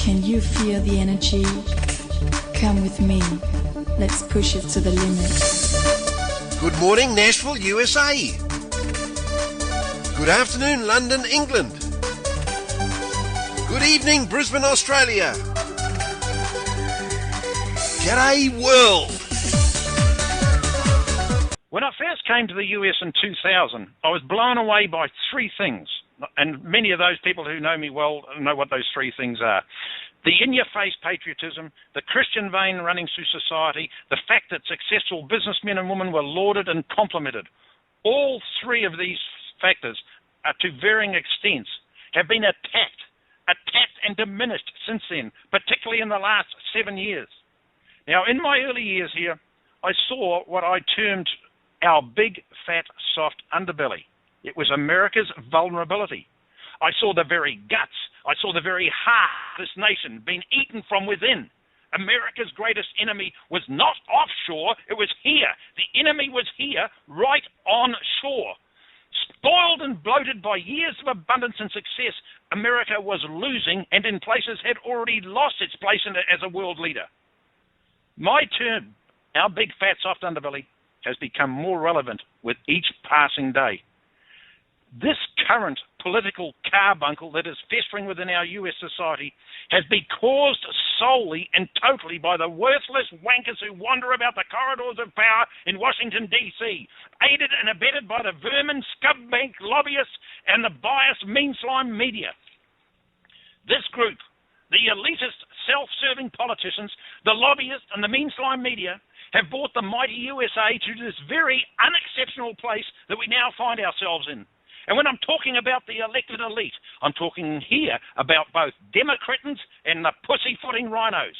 Can you feel the energy? Come with me. Let's push it to the limit. Good morning, Nashville, USA. Good afternoon, London, England. Good evening, Brisbane, Australia. G'day, world. When I first came to the US in 2000, I was blown away by three things. And many of those people who know me well know what those three things are. The in-your-face patriotism, the Christian vein running through society, the fact that successful businessmen and women were lauded and complimented. All three of these factors, to varying extents, have been attacked and diminished since then, particularly in the last 7 years. Now, in my early years here, I saw what I termed our big, fat, soft underbelly. It was America's vulnerability. I saw the very guts. I saw the very heart of this nation being eaten from within. America's greatest enemy was not offshore, it was here. The enemy was here, right on shore. Spoiled and bloated by years of abundance and success, America was losing and in places had already lost its place as a world leader. My term, our big, fat, soft underbelly, has become more relevant with each passing day. This current political carbuncle that is festering within our US society has been caused solely and totally by the worthless wankers who wander about the corridors of power in Washington, D.C., aided and abetted by the vermin, scum-bag lobbyists and the biased meanslime media. This group, the elitist, self-serving politicians, the lobbyists and the meanslime media, have brought the mighty USA to this very unexceptional place that we now find ourselves in. And when I'm talking about the elected elite, I'm talking here about both Democrats and the pussyfooting rhinos.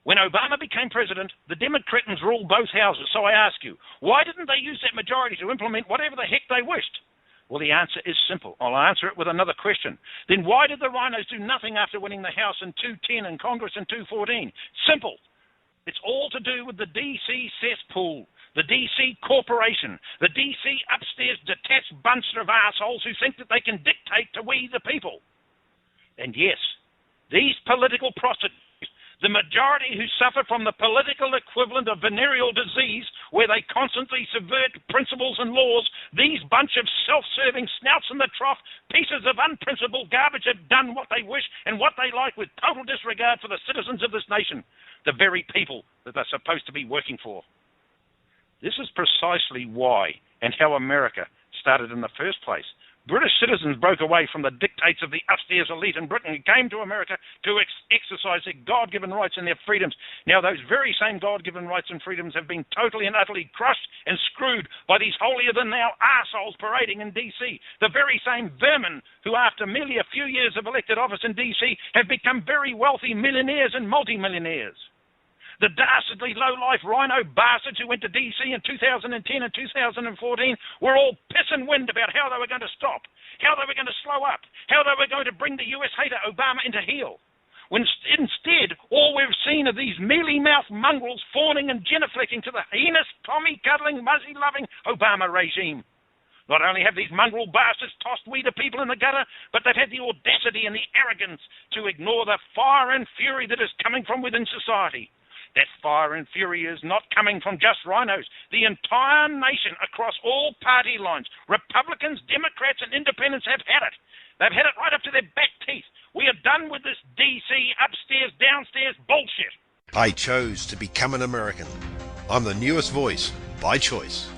When Obama became president, the Democrats ruled both houses. So I ask you, why didn't they use that majority to implement whatever the heck they wished? Well, the answer is simple. I'll answer it with another question. Then why did the rhinos do nothing after winning the House in 2010 and Congress in 2014? Simple. It's all to do with the D.C. cesspool, the D.C. corporation, the D.C. upstairs detached bunch of assholes who think that they can dictate to we the people. And yes, these political prostitutes, the majority who suffer from the political equivalent of venereal disease, where they constantly subvert principles and laws, these bunch of self-serving snouts in the trough, pieces of unprincipled garbage have done what they wish and what they like with total disregard for the citizens of this nation, the very people that they're supposed to be working for. This is precisely why and how America started in the first place. British citizens broke away from the dictates of the upstairs elite in Britain and came to America to exercise their God-given rights and their freedoms. Now, those very same God-given rights and freedoms have been totally and utterly crushed and screwed by these holier-than-thou arseholes parading in D.C. The very same vermin who, after merely a few years of elected office in D.C., have become very wealthy millionaires and multimillionaires. The dastardly low-life rhino bastards who went to D.C. in 2010 and 2014 were all piss and wind about how they were going to stop, how they were going to slow up, how they were going to bring the U.S. hater Obama into heel. When instead, all we've seen are these mealy-mouthed mongrels fawning and genuflecting to the heinous, Tommy-cuddling, muzzy-loving Obama regime. Not only have these mongrel bastards tossed we the people in the gutter, but they've had the audacity and the arrogance to ignore the fire and fury that is coming from within society. That fire and fury is not coming from just rhinos. The entire nation across all party lines, Republicans, Democrats, and Independents have had it. They've had it right up to their back teeth. We are done with this D.C. upstairs, downstairs bullshit. I chose to become an American. I'm the newest voice by choice.